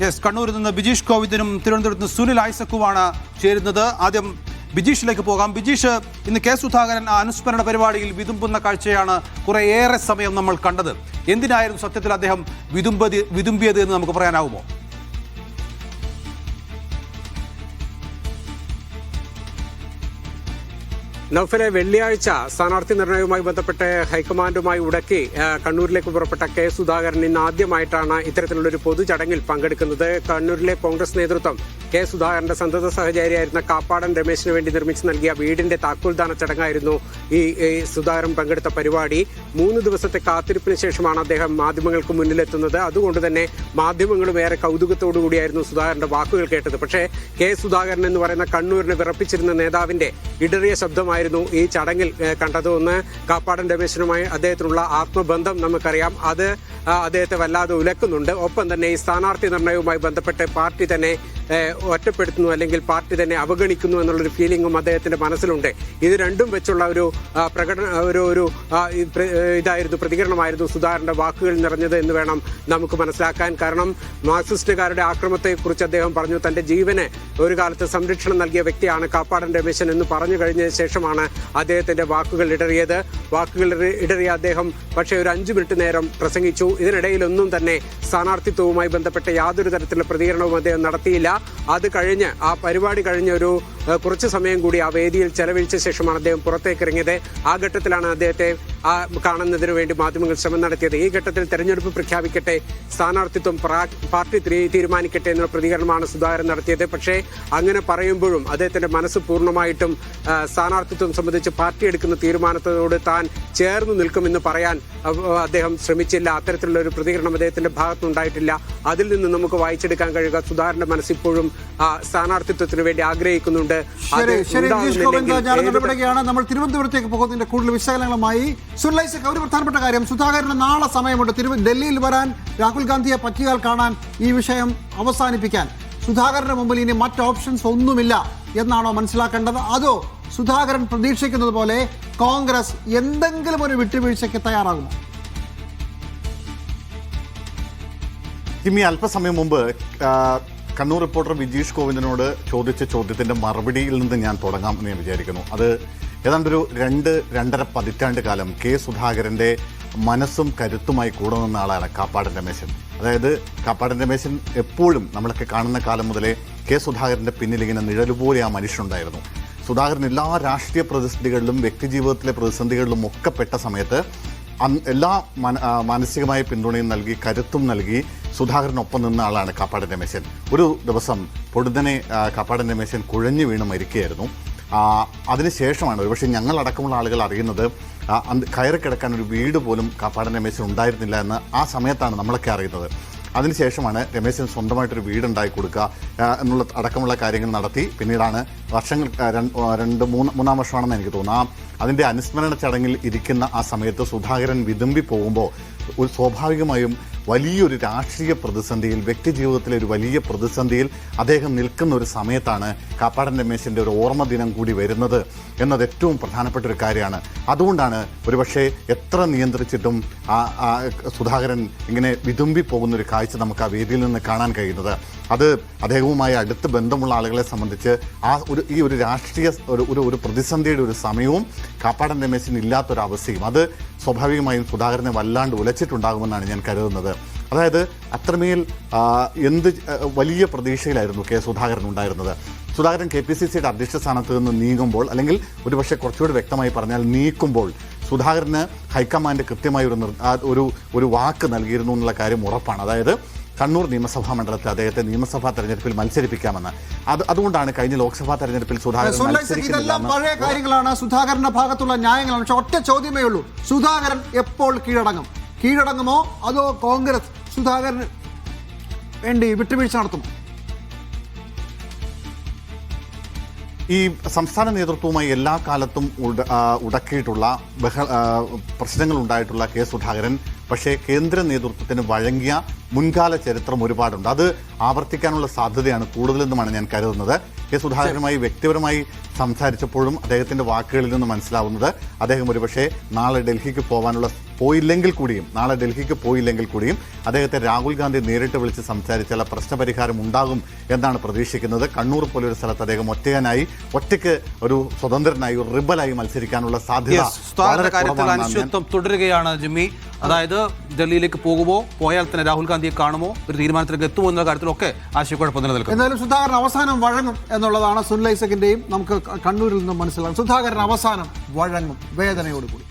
Yes, കണ്ണൂരിൽ നിന്ന് ബിജീഷ് കോവിന്ദനും തിരുവനന്തപുരത്ത് നിന്ന് സുനിൽ ഐസക്കുമാണ് ചേരുന്നത്. ആദ്യം ബിജീഷിലേക്ക് പോകാം. ബിജീഷ്, ഇന്ന് കെ സുധാകരൻ അനുസ്മരണ പരിപാടിയിൽ വിതുമ്പുന്ന കാഴ്ചയാണ് കുറേയേറെ സമയം നമ്മൾ കണ്ടത്. എന്തിനായിരുന്നു സത്യത്തിൽ അദ്ദേഹം വിതുമ്പിയത് എന്ന് നമുക്ക് പറയാനാവുമോ? നൗഫലെ, വെള്ളിയാഴ്ച സ്ഥാനാർത്ഥി നിർണയവുമായി ബന്ധപ്പെട്ട് ഹൈക്കമാൻഡുമായി ഉടക്കി കണ്ണൂരിലേക്ക് പുറപ്പെട്ട കെ സുധാകരൻ ഇന്ന് ആദ്യമായിട്ടാണ് ഇത്തരത്തിലുള്ളൊരു പൊതുചടങ്ങിൽ പങ്കെടുക്കുന്നത്. കണ്ണൂരിലെ കോൺഗ്രസ് നേതൃത്വം കെ സുധാകരന്റെ സന്തത സഹചാരിയായിരുന്ന കാപ്പാടൻ രമേശിന് വേണ്ടി നിർമ്മിച്ചു നൽകിയ വീടിന്റെ താക്കോൽദാന ചടങ്ങായിരുന്നു ഈ സുധാകരൻ പങ്കെടുത്ത പരിപാടി. 3 ദിവസത്തെ കാത്തിരിപ്പിന് ശേഷമാണ് അദ്ദേഹം മാധ്യമങ്ങൾക്ക് മുന്നിലെത്തുന്നത്. അതുകൊണ്ട് തന്നെ മാധ്യമങ്ങളും ഏറെ കൗതുകത്തോടു കൂടിയായിരുന്നു സുധാകരന്റെ വാക്കുകൾ കേട്ടത്. പക്ഷേ കെ സുധാകരൻ എന്ന് പറയുന്ന കണ്ണൂരിനെ വിറപ്പിച്ചിരുന്ന നേതാവിന്റെ ഇടറിയ ശബ്ദമായിരുന്നു ഈ ചടങ്ങിൽ കണ്ടത്. ഒന്ന്, കാപ്പാടൻ രമേശനുമായി അദ്ദേഹത്തിനുള്ള ആത്മബന്ധം നമുക്കറിയാം, അത് അദ്ദേഹത്തെ വല്ലാതെ ഉലക്കുന്നുണ്ട്. ഒപ്പം തന്നെ ഈ സ്ഥാനാർത്ഥി നിർണയവുമായി ബന്ധപ്പെട്ട് പാർട്ടി തന്നെ ഒറ്റപ്പെടുത്തുന്നു, അല്ലെങ്കിൽ പാർട്ടി തന്നെ അവഗണിക്കുന്നു എന്നുള്ളൊരു ഫീലിംഗും അദ്ദേഹത്തിന്റെ മനസ്സിലുണ്ട്. ഇത് രണ്ടും വെച്ചുള്ള ഒരു പ്രതികരണമായിരുന്നു സുധാകരന്റെ വാക്കുകൾ നിറഞ്ഞത് എന്ന് വേണം നമുക്ക് മനസ്സിലാക്കാൻ. കാരണം മാർക്സിസ്റ്റുകാരുടെ ആക്രമണത്തെക്കുറിച്ച് അദ്ദേഹം പറഞ്ഞു, തന്റെ ജീവന് ഒരു കാലത്ത് സംരക്ഷണം നൽകിയ വ്യക്തിയാണ് കാപ്പാടൻ രമേശൻ എന്ന് പറഞ്ഞു കഴിഞ്ഞ ശേഷമാണ് അദ്ദേഹത്തിന്റെ വാക്കുകൾ ഇടറിയത്. വാക്കുകൾ ഇടറിയ അദ്ദേഹം പക്ഷേ ഒരു 5 മിനിറ്റ് നേരം പ്രസംഗിച്ചു. ഇതിനിടയിലൊന്നും തന്നെ സ്ഥാനാർത്ഥിത്വവുമായി ബന്ധപ്പെട്ട യാതൊരു തരത്തിലുള്ള പ്രതികരണവും അദ്ദേഹം നടത്തിയില്ല. അത് കഴിഞ്ഞ് ആ പരിപാടി കഴിഞ്ഞ ഒരു കുറച്ച് സമയം കൂടി ആ വേദിയിൽ ചെലവഴിച്ച ശേഷമാണ് അദ്ദേഹം പുറത്തേക്ക് ഇറങ്ങിയത്. ആ ഘട്ടത്തിലാണ് അദ്ദേഹത്തെ കാണുന്നതിനു വേണ്ടി മാധ്യമങ്ങൾ ശ്രമം നടത്തിയത്. ഈ ഘട്ടത്തിൽ തെരഞ്ഞെടുപ്പ് പ്രഖ്യാപിക്കട്ടെ, സ്ഥാനാർത്ഥിത്വം പാർട്ടി തീരുമാനിക്കട്ടെ എന്നുള്ള പ്രതികരണമാണ് സുധാകരൻ നടത്തിയത്. പക്ഷേ അങ്ങനെ പറയുമ്പോഴും അദ്ദേഹത്തിന്റെ മനസ്സ് പൂർണ്ണമായിട്ടും സ്ഥാനാർത്ഥിത്വം സംബന്ധിച്ച് പാർട്ടി എടുക്കുന്ന തീരുമാനത്തോട് താൻ ചേർന്ന് നിൽക്കുമെന്ന് പറയാൻ അദ്ദേഹം ശ്രമിച്ചില്ല. അത്തരത്തിലുള്ള ഒരു പ്രതികരണം അദ്ദേഹത്തിന്റെ ഭാഗത്തുനിന്നുണ്ടായിട്ടില്ല. അതിൽ നിന്ന് നമുക്ക് വായിച്ചെടുക്കാൻ കഴിയുക സുധാകരന്റെ മനസ്സിപ്പോഴും സ്ഥാനാർത്ഥിത്വത്തിന് വേണ്ടി ആഗ്രഹിക്കുന്നുണ്ട്. നമ്മൾ തിരുവനന്തപുരത്തേക്ക് പോകുന്നതിന്റെ കൂടുതൽ വിശകലനങ്ങളുമായി സുനിൽ, ഒരു പ്രധാനപ്പെട്ട കാര്യം, സുധാകരന് നാളെ സമയമുണ്ട് ഡൽഹിയിൽ വരാൻ, രാഹുൽ ഗാന്ധിയെ പറ്റിയാൽ കാണാൻ, ഈ വിഷയം അവസാനിപ്പിക്കാൻ. സുധാകരന്റെ മുമ്പിൽ ഇനി മറ്റ് ഓപ്ഷൻസ് ഒന്നുമില്ല എന്നാണോ മനസ്സിലാക്കേണ്ടത്? അതോ സുധാകരൻ പ്രതീക്ഷിക്കുന്നത് പോലെ കോൺഗ്രസ് എന്തെങ്കിലും ഒരു വിട്ടുവീഴ്ചയ്ക്ക് തയ്യാറാകുമോ? ജിമ്മി, അല്പസമയം മുമ്പ് കണ്ണൂർ റിപ്പോർട്ടർ ബിജീഷ് കോവിന്ദനോട് ചോദിച്ച ചോദ്യത്തിന്റെ മറുപടിയിൽ നിന്ന് ഞാൻ തുടങ്ങാം എന്ന് ഞാൻ വിചാരിക്കുന്നു. അത് ഏതാണ്ടൊരു 2-2.5 പതിറ്റാണ്ട് കാലം കെ സുധാകരന്റെ മനസ്സും കരുത്തുമായി കൂടെ നിന്ന ആളാണ് കാപ്പാടൻ രമേശൻ. അതായത് കാപ്പാടൻ രമേശൻ എപ്പോഴും നമ്മളൊക്കെ കാണുന്ന കാലം മുതലേ കെ സുധാകരന്റെ പിന്നിൽ ഇങ്ങനെ നിഴലുപോലെ ആ മനുഷ്യനുണ്ടായിരുന്നു. സുധാകരൻ എല്ലാ രാഷ്ട്രീയ പ്രതിസന്ധികളിലും വ്യക്തിജീവിതത്തിലെ പ്രതിസന്ധികളിലും ഒക്കെ പെട്ട സമയത്ത് എല്ലാ മാനസികമായ പിന്തുണയും നൽകി, കരുത്തും നൽകി സുധാകരനൊപ്പം നിന്ന ആളാണ് കാപ്പാടൻ രമേശൻ. ഒരു ദിവസം പൊടുന്നനെ കാപ്പാടൻ രമേശൻ കുഴഞ്ഞു വീണ് മരിക്കുകയായിരുന്നു. അതിനുശേഷമാണ് ഒരുപക്ഷെ ഞങ്ങളടക്കമുള്ള ആളുകൾ അറിയുന്നത് കയറിക്കിടക്കാൻ ഒരു വീട് പോലും കാപ്പാടൻ രമേശൻ ഉണ്ടായിരുന്നില്ല എന്ന് ആ സമയത്താണ് നമ്മളൊക്കെ അറിയുന്നത്. അതിനുശേഷമാണ് രമേശൻ സ്വന്തമായിട്ടൊരു വീടുണ്ടാക്കി കൊടുക്കുക എന്നുള്ള അടക്കമുള്ള കാര്യങ്ങൾ നടത്തി. പിന്നീടാണ് വർഷങ്ങൾ 2-3 വർഷമാണെന്ന് എനിക്ക് തോന്നുന്നു അതിൻ്റെ അനുസ്മരണ ചടങ്ങിൽ ഇരിക്കുന്ന ആ സമയത്ത് സുധാകരൻ വിതുമ്പി പോകുമ്പോൾ ഒരു സ്വാഭാവികമായും വലിയൊരു രാഷ്ട്രീയ പ്രതിസന്ധിയിൽ, വ്യക്തിജീവിതത്തിലെ ഒരു വലിയ പ്രതിസന്ധിയിൽ അദ്ദേഹം നിൽക്കുന്ന ഒരു സമയത്താണ് കാപ്പാടൻ രമേശൻ്റെ ഒരു ഓർമ്മ ദിനം കൂടി വരുന്നത് എന്നത് ഏറ്റവും പ്രധാനപ്പെട്ട ഒരു കാര്യമാണ്. അതുകൊണ്ടാണ് ഒരുപക്ഷെ എത്ര നിയന്ത്രിച്ചിട്ടും സുധാകരൻ ഇങ്ങനെ വിതുമ്പി പോകുന്നൊരു കാഴ്ച നമുക്ക് ആ വേദിയിൽ നിന്ന് കാണാൻ കഴിയുന്നത്. അത് അദ്ദേഹവുമായി അടുത്ത് ബന്ധമുള്ള ആളുകളെ സംബന്ധിച്ച് ഈ ഒരു രാഷ്ട്രീയ ഒരു പ്രതിസന്ധിയുടെ ഒരു സമയവും കാപ്പാടൻ രമേശന് ഇല്ലാത്തൊരവസ്ഥയും അത് സ്വാഭാവികമായും സുധാകരനെ വല്ലാണ്ട് ഉലച്ചിട്ടുണ്ടാകുമെന്നാണ് ഞാൻ കരുതുന്നത്. അതായത് അത്രമേൽ വലിയ പ്രതീക്ഷയിലായിരുന്നു കെ സുധാകരൻ ഉണ്ടായിരുന്നത്. സുധാകരൻ KPCCയുടെ അധ്യക്ഷ സ്ഥാനത്ത് നിന്ന് നീങ്ങുമ്പോൾ, അല്ലെങ്കിൽ ഒരുപക്ഷെ കുറച്ചുകൂടി വ്യക്തമായി പറഞ്ഞാൽ നീക്കുമ്പോൾ, സുധാകരന് ഹൈക്കമാൻഡ് കൃത്യമായി ഒരു വാക്ക് നൽകിയിരുന്നു എന്നുള്ള കാര്യം ഉറപ്പാണ്. അതായത് കണ്ണൂർ നിയമസഭാ മണ്ഡലത്തിൽ അദ്ദേഹത്തെ നിയമസഭാ തെരഞ്ഞെടുപ്പിൽ മത്സരിപ്പിക്കാമെന്ന്. അതുകൊണ്ടാണ് കഴിഞ്ഞ ലോക്സഭാ തെരഞ്ഞെടുപ്പിൽ സുധാകരൻ ഇതെല്ലാം പഴയ കാര്യങ്ങളാണ്, സുധാകരന്റെ ഭാഗത്തുള്ള ന്യായങ്ങളാണ്. പക്ഷെ ഒറ്റ ചോദ്യമേ ഉള്ളൂ, സുധാകരൻ എപ്പോൾ കീഴടങ്ങുമോ അതോ കോൺഗ്രസ് സുധാകരന് വേണ്ടി വിട്ടുവീഴ്ച നടത്തുമോ? ഈ സംസ്ഥാന നേതൃത്വവുമായി എല്ലാ കാലത്തും ഉടക്കിയിട്ടുള്ള പ്രശ്നങ്ങൾ ഉണ്ടായിട്ടുള്ള കെ സുധാകരൻ പക്ഷേ കേന്ദ്ര നേതൃത്വത്തിന് വഴങ്ങിയ മുൻകാല ചരിത്രം ഒരുപാടുണ്ട്. അത് ആവർത്തിക്കാനുള്ള സാധ്യതയാണ് കൂടുതലെന്നുമാണ് ഞാൻ കരുതുന്നത്. കെ സുധാകരനുമായി വ്യക്തിപരമായി സംസാരിച്ചപ്പോഴും അദ്ദേഹത്തിന്റെ വാക്കുകളിൽ നിന്ന് മനസ്സിലാവുന്നത് അദ്ദേഹം ഒരുപക്ഷെ നാളെ ഡൽഹിക്ക് പോയില്ലെങ്കിൽ കൂടിയും അദ്ദേഹത്തെ രാഹുൽ ഗാന്ധി നേരിട്ട് വിളിച്ച് സംസാരിച്ചാൽ പ്രശ്നപരിഹാരം ഉണ്ടാകും എന്നാണ് പ്രതീക്ഷിക്കുന്നത്. കണ്ണൂർ പോലൊരു സ്ഥലത്ത് അദ്ദേഹം ഒറ്റയ്ക്ക് ഒരു സ്വതന്ത്രനായി ഒരു റിബലായി മത്സരിക്കാനുള്ള സാധ്യത വളരെ കാര്യത്തിൽ കുറവാണെന്നാണ് അനിശ്ചിതത്വം തുടരുകയാണ് ജിമ്മി. അതായത് ഡൽഹിയിലേക്ക് പോയാൽ തന്നെ രാഹുൽ ഗാന്ധിയെ കാണുമോ, ഒരു തീരുമാനത്തിലേക്ക് എത്തുമോ എന്ന കാര്യത്തിലൊക്കെ ആശയക്കുഴപ്പം നിലനിൽക്കും. എന്തായാലും സുധാകരൻ അവസാനം വഴങ്ങും എന്നുള്ളതാണ് സുനിൽ ഐസക്കിന്റെയും നമുക്ക് കണ്ണൂരിൽ നിന്നും മനസ്സിലാകും. സുധാകരൻ അവസാനം വഴങ്ങും വേദനയോടുകൂടി.